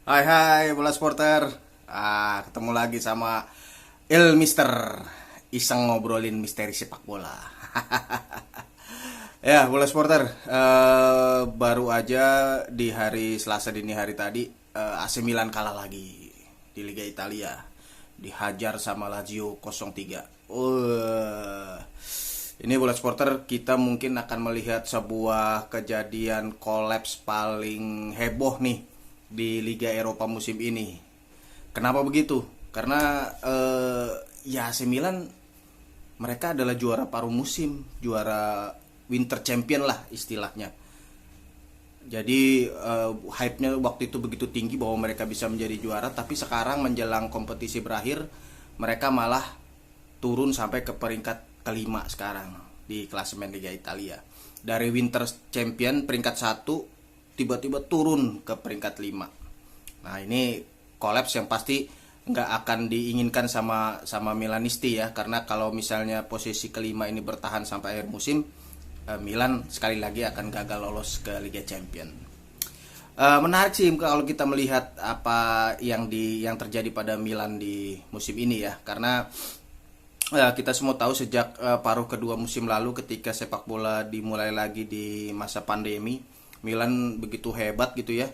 Hai hai bola supporter. Ketemu lagi sama Il Mister. Iseng ngobrolin misteri sepak bola. Ya, bola supporter. Baru aja di hari Selasa dini hari tadi AC Milan kalah lagi di Liga Italia. Dihajar sama Lazio 0-3. Ini bola supporter, kita mungkin akan melihat sebuah kejadian kolaps paling heboh nih di Liga Eropa musim ini. Kenapa begitu? Karena ya AC Milan mereka adalah juara paruh musim, juara winter champion lah istilahnya. Jadi hype-nya waktu itu begitu tinggi bahwa mereka bisa menjadi juara, tapi sekarang menjelang kompetisi berakhir mereka malah turun sampai ke peringkat kelima sekarang di klasemen Liga Italia. Dari winter champion peringkat satu tiba-tiba turun ke peringkat 5. Nah, ini kolaps yang pasti nggak akan diinginkan sama Milanisti ya, karena kalau misalnya posisi kelima ini bertahan sampai akhir musim, Milan sekali lagi akan gagal lolos ke Liga Champion. Menarik sih kalau kita melihat apa yang terjadi pada Milan di musim ini ya, karena kita semua tahu sejak paruh kedua musim lalu ketika sepak bola dimulai lagi di masa pandemi, Milan begitu hebat gitu ya,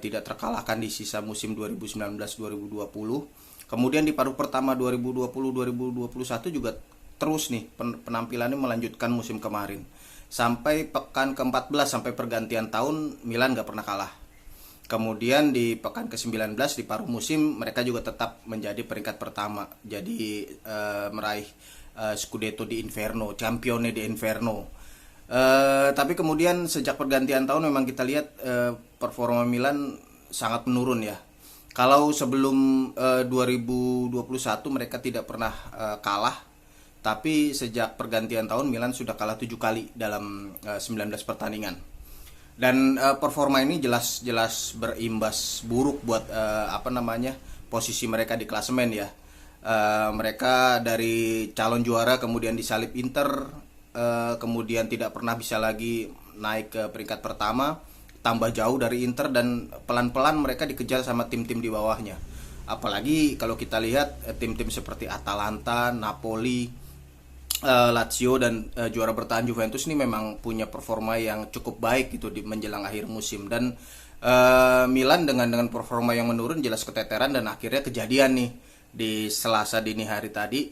tidak terkalahkan di sisa musim 2019-2020. Kemudian di paruh pertama 2020-2021 juga terus nih penampilannya melanjutkan musim kemarin. Sampai pekan ke-14 sampai pergantian tahun Milan gak pernah kalah. Kemudian di pekan ke-19 di paruh musim mereka juga tetap menjadi peringkat pertama. Jadi meraih Scudetto di Inferno, Campione di Inferno. Tapi kemudian sejak pergantian tahun memang kita lihat performa Milan sangat menurun ya. Kalau sebelum 2021 mereka tidak pernah kalah, tapi sejak pergantian tahun Milan sudah kalah 7 kali dalam 19 pertandingan. Dan performa ini jelas berimbas buruk buat posisi mereka di klasemen ya. Mereka dari calon juara kemudian disalip Inter, kemudian tidak pernah bisa lagi naik ke peringkat pertama, tambah jauh dari Inter, dan pelan-pelan mereka dikejar sama tim-tim di bawahnya. Apalagi kalau kita lihat tim-tim seperti Atalanta, Napoli, Lazio dan juara bertahan Juventus ini memang punya performa yang cukup baik gitu di menjelang akhir musim. Dan Milan dengan performa yang menurun jelas keteteran, dan akhirnya kejadian nih di Selasa dini hari tadi,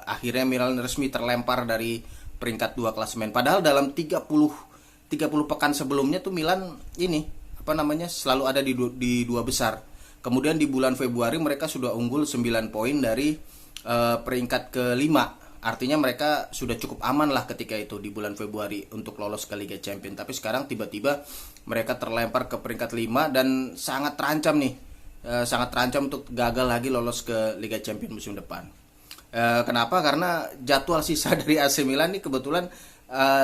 akhirnya Milan resmi terlempar dari peringkat 2 klasemen. Padahal dalam 30 pekan sebelumnya tuh Milan ini selalu ada di dua besar. Kemudian di bulan Februari mereka sudah unggul 9 poin dari peringkat kelima. Artinya mereka sudah cukup aman lah ketika itu di bulan Februari untuk lolos ke Liga Champions. Tapi sekarang tiba-tiba mereka terlempar ke peringkat 5 dan sangat terancam nih. Sangat terancam untuk gagal lagi lolos ke Liga Champions musim depan. Kenapa? Karena jadwal sisa dari AC Milan ini kebetulan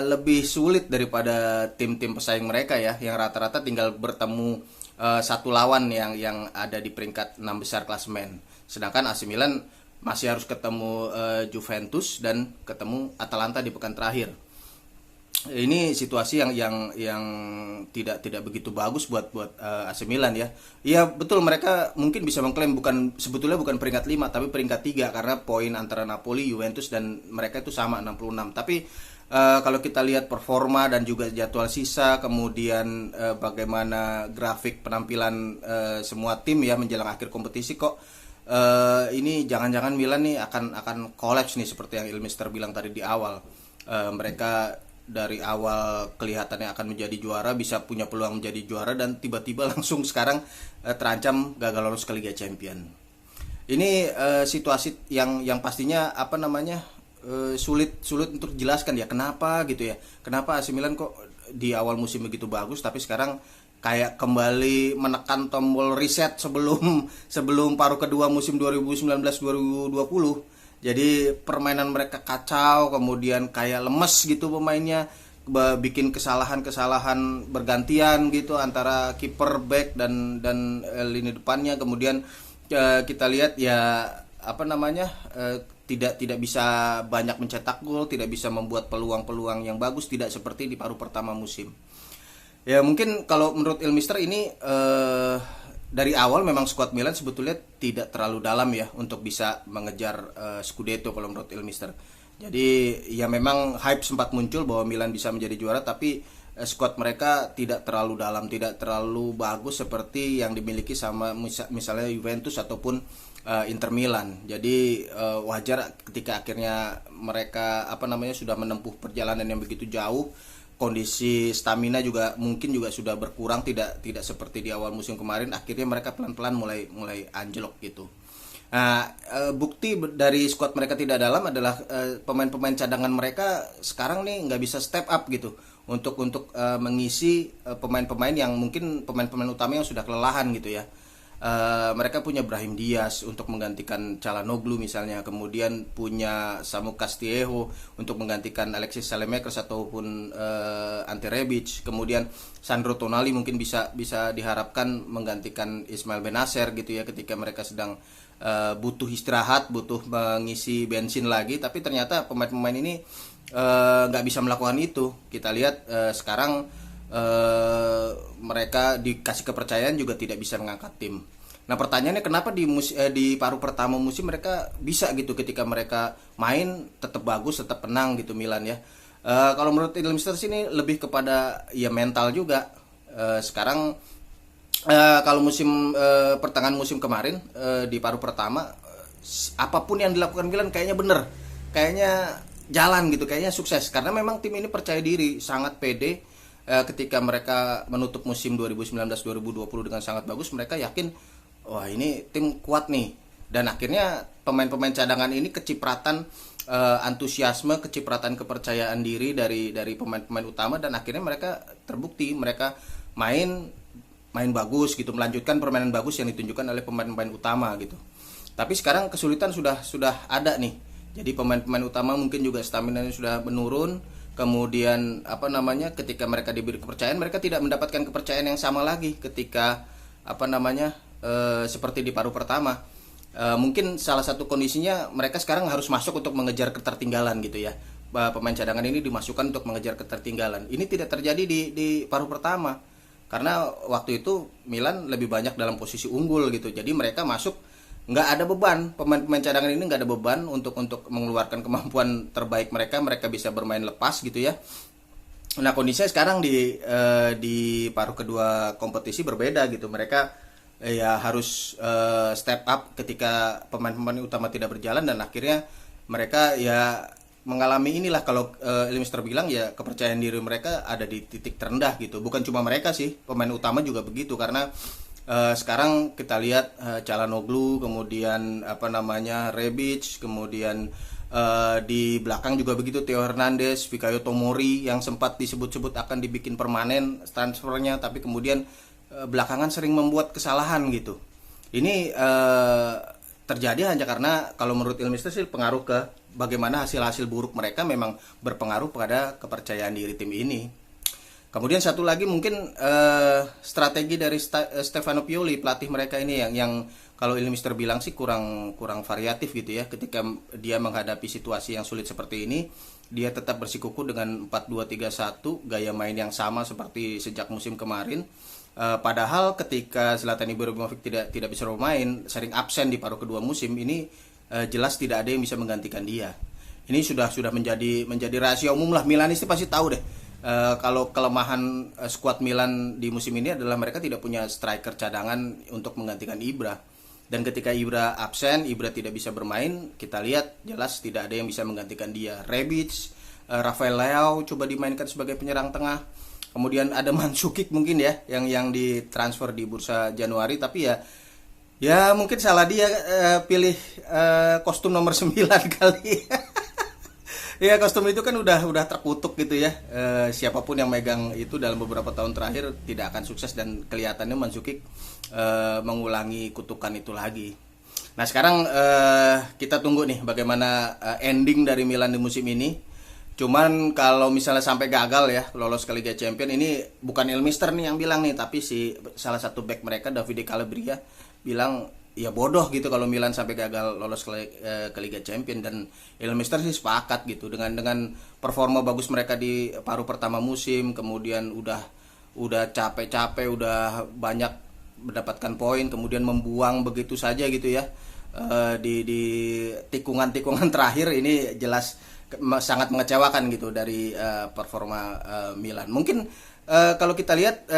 lebih sulit daripada tim-tim pesaing mereka ya, yang rata-rata tinggal bertemu satu lawan yang ada di peringkat 6 besar klasemen. Sedangkan AC Milan masih harus ketemu Juventus dan ketemu Atalanta di pekan terakhir. Ini situasi yang tidak begitu bagus buat AC Milan ya. Iya betul, mereka mungkin bisa mengklaim sebetulnya bukan peringkat 5 tapi peringkat 3, karena poin antara Napoli, Juventus dan mereka itu sama 66. Tapi kalau kita lihat performa dan juga jadwal sisa, kemudian bagaimana grafik penampilan semua tim ya menjelang akhir kompetisi, kok ini jangan-jangan Milan nih akan kolaps nih seperti yang Ilmister bilang tadi di awal. Mereka dari awal kelihatannya akan menjadi juara, bisa punya peluang menjadi juara, dan tiba-tiba langsung sekarang terancam gagal lolos ke Liga Champion. Ini situasi yang pastinya sulit untuk dijelaskan ya, kenapa gitu ya. Kenapa AC Milan kok di awal musim begitu bagus tapi sekarang kayak kembali menekan tombol reset sebelum paruh kedua musim 2019-2020. Jadi permainan mereka kacau, kemudian kayak lemes gitu pemainnya, bikin kesalahan bergantian gitu antara kiper, back dan lini depannya. Kemudian kita lihat ya tidak bisa banyak mencetak gol, tidak bisa membuat peluang-peluang yang bagus, tidak seperti di paruh pertama musim. Ya mungkin kalau menurut Ilmister ini dari awal memang skuad Milan sebetulnya tidak terlalu dalam ya untuk bisa mengejar Scudetto kalau menurut Ilmister. Jadi ya memang hype sempat muncul bahwa Milan bisa menjadi juara, tapi skuad mereka tidak terlalu dalam, tidak terlalu bagus seperti yang dimiliki sama misalnya Juventus ataupun Inter Milan. Jadi wajar ketika akhirnya mereka sudah menempuh perjalanan yang begitu jauh, kondisi stamina juga mungkin juga sudah berkurang, tidak seperti di awal musim kemarin. Akhirnya mereka pelan-pelan mulai anjlok gitu. Nah, bukti dari skuad mereka tidak dalam adalah pemain-pemain cadangan mereka sekarang nih nggak bisa step up gitu untuk mengisi pemain-pemain yang mungkin pemain-pemain utama yang sudah kelelahan gitu ya. Mereka punya Brahim Diaz untuk menggantikan Çalhanoğlu misalnya, kemudian punya Samu Castillejo untuk menggantikan Alexis Saelemaekers ataupun Ante Rebic, kemudian Sandro Tonali mungkin bisa diharapkan menggantikan Ismail Benacer gitu ya ketika mereka sedang butuh istirahat, butuh mengisi bensin lagi, tapi ternyata pemain-pemain ini nggak bisa melakukan itu. Kita lihat sekarang mereka dikasih kepercayaan juga tidak bisa mengangkat tim. Nah pertanyaannya kenapa di paruh pertama musim mereka bisa gitu, ketika mereka main tetap bagus, tetap menang gitu Milan ya. Kalau menurut Ilmister sini lebih kepada ya mental juga. Sekarang kalau pertengahan musim kemarin di paruh pertama apapun yang dilakukan Milan kayaknya bener, kayaknya jalan gitu, kayaknya sukses karena memang tim ini percaya diri, sangat pede. Ketika mereka menutup musim 2019-2020 dengan sangat bagus, mereka yakin wah ini tim kuat nih, dan akhirnya pemain-pemain cadangan ini kecipratan antusiasme, kecipratan kepercayaan diri dari pemain-pemain utama, dan akhirnya mereka terbukti mereka main bagus gitu, melanjutkan permainan bagus yang ditunjukkan oleh pemain-pemain utama gitu. Tapi sekarang kesulitan sudah ada nih. Jadi pemain-pemain utama mungkin juga stamina sudah menurun. Kemudian ketika mereka diberi kepercayaan, mereka tidak mendapatkan kepercayaan yang sama lagi ketika seperti di paruh pertama. Mungkin salah satu kondisinya mereka sekarang harus masuk untuk mengejar ketertinggalan gitu ya. Pemain cadangan ini dimasukkan untuk mengejar ketertinggalan. Ini tidak terjadi di paruh pertama karena waktu itu Milan lebih banyak dalam posisi unggul gitu. Jadi mereka masuk nggak ada beban, pemain-pemain cadangan ini nggak ada beban untuk mengeluarkan kemampuan terbaik mereka bisa bermain lepas gitu ya. Nah kondisinya sekarang di paruh kedua kompetisi berbeda gitu, mereka ya harus step up ketika pemain-pemain utama tidak berjalan, dan akhirnya mereka ya mengalami inilah, kalau Ilmister bilang ya kepercayaan diri mereka ada di titik terendah gitu. Bukan cuma mereka sih, pemain utama juga begitu, karena sekarang kita lihat Çalhanoğlu, kemudian Rebic, kemudian di belakang juga begitu, Theo Hernandez, Fikayo Tomori yang sempat disebut-sebut akan dibikin permanen transfernya, tapi kemudian belakangan sering membuat kesalahan gitu. Ini terjadi hanya karena kalau menurut Ilmister sih pengaruh ke bagaimana hasil-hasil buruk mereka memang berpengaruh pada kepercayaan diri tim ini. Kemudian satu lagi mungkin strategi dari Stefano Pioli, pelatih mereka ini yang kalau Ilmister bilang sih kurang variatif gitu ya. Ketika dia menghadapi situasi yang sulit seperti ini, dia tetap bersikukuh dengan 4-2-3-1, gaya main yang sama seperti sejak musim kemarin. Padahal ketika Zlatan Ibrahimovic tidak bisa bermain, sering absen di paruh kedua musim ini, jelas tidak ada yang bisa menggantikan dia. Ini sudah menjadi rahasia umum lah, Milanisti pasti tahu deh. Kalau kelemahan skuad Milan di musim ini adalah mereka tidak punya striker cadangan untuk menggantikan Ibra. Dan ketika Ibra absen, Ibra tidak bisa bermain, kita lihat jelas tidak ada yang bisa menggantikan dia. Rebic, Rafael Leao coba dimainkan sebagai penyerang tengah. Kemudian ada Mandzukic mungkin ya yang ditransfer di bursa Januari, tapi ya mungkin salah dia pilih kostum nomor 9 kali. Ya kostum itu kan udah terkutuk gitu ya. Siapapun yang megang itu dalam beberapa tahun terakhir tidak akan sukses, dan kelihatannya Mandzukic mengulangi kutukan itu lagi. Nah sekarang kita tunggu nih bagaimana ending dari Milan di musim ini. Cuman kalau misalnya sampai gagal ya lolos ke Liga Champions, ini bukan Ilmister nih yang bilang nih, tapi salah satu back mereka Davide Calabria bilang ya bodoh gitu kalau Milan sampai gagal lolos ke Liga Champions, dan Ilmister sih sepakat gitu dengan performa bagus mereka di paruh pertama musim, kemudian udah capek-capek, udah banyak mendapatkan poin, kemudian membuang begitu saja gitu ya. Di tikungan-tikungan terakhir ini jelas sangat mengecewakan gitu dari performa Milan. Mungkin kalau kita lihat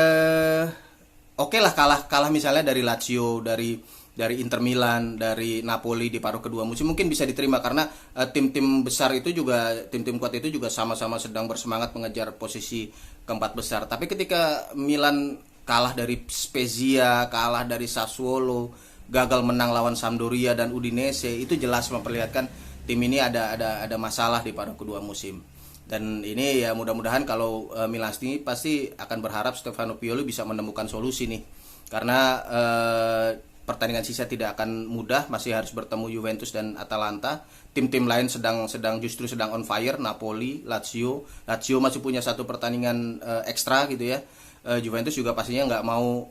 oke lah kalah misalnya dari Lazio, dari Inter Milan, dari Napoli di paruh kedua musim mungkin bisa diterima karena tim-tim besar itu juga, tim-tim kuat itu juga sama-sama sedang bersemangat mengejar posisi keempat besar. Tapi ketika Milan kalah dari Spezia, kalah dari Sassuolo, gagal menang lawan Sampdoria dan Udinese, itu jelas memperlihatkan tim ini ada masalah di paruh kedua musim. Dan ini ya mudah-mudahan kalau Milan ini pasti akan berharap Stefano Pioli bisa menemukan solusi nih. Karena pertandingan sisa tidak akan mudah, masih harus bertemu Juventus dan Atalanta. Tim-tim lain sedang on fire, Napoli, Lazio masih punya satu pertandingan ekstra gitu ya. Juventus juga pastinya nggak mau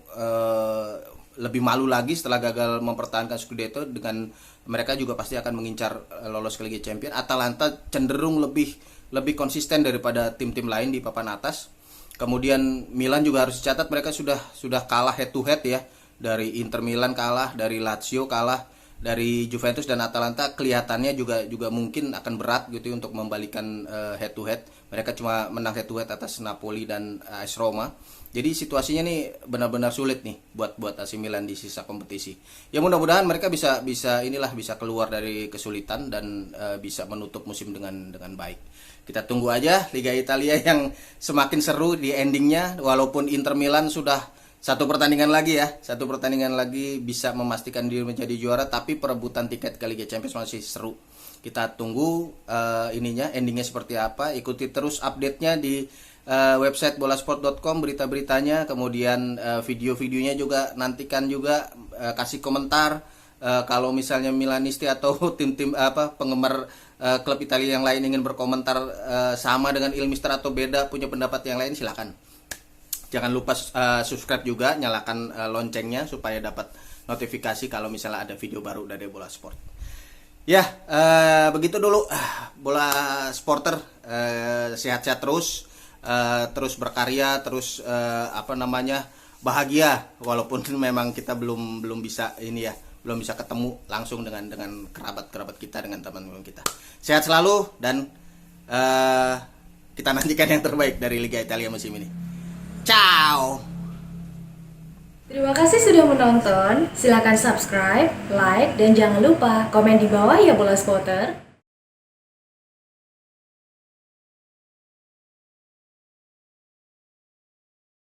lebih malu lagi setelah gagal mempertahankan Scudetto, dengan mereka juga pasti akan mengincar lolos ke Liga Champions. Atalanta cenderung lebih konsisten daripada tim-tim lain di papan atas. Kemudian Milan juga harus dicatat mereka sudah kalah head to head ya. Dari Inter Milan kalah, dari Lazio kalah, dari Juventus dan Atalanta kelihatannya juga mungkin akan berat gitu untuk membalikan head to head. Mereka cuma menang head to head atas Napoli dan AS Roma. Jadi situasinya nih benar-benar sulit nih buat AC Milan di sisa kompetisi. Ya mudah-mudahan mereka bisa keluar dari kesulitan dan bisa menutup musim dengan baik. Kita tunggu aja Liga Italia yang semakin seru di endingnya, walaupun Inter Milan sudah satu pertandingan lagi bisa memastikan diri menjadi juara, tapi perebutan tiket ke Liga Champions masih seru. Kita tunggu endingnya seperti apa. Ikuti terus update-nya di website bolasport.com, berita-beritanya, kemudian video-videonya juga nantikan juga, kasih komentar kalau misalnya Milanisti atau tim-tim penggemar klub Italia yang lain ingin berkomentar sama dengan Ilmister atau beda, punya pendapat yang lain, silakan. Jangan lupa subscribe juga, nyalakan loncengnya supaya dapat notifikasi kalau misalnya ada video baru dari Bola Sport. Ya, begitu dulu Bola Sporter, sehat-sehat terus, terus berkarya, terus bahagia walaupun memang kita belum bisa ketemu langsung dengan kerabat kita, dengan teman-teman kita. Sehat selalu dan kita nantikan yang terbaik dari Liga Italia musim ini. Ciao. Terima kasih sudah menonton. Silakan subscribe, like, dan jangan lupa komen di bawah ya Bola Spotter.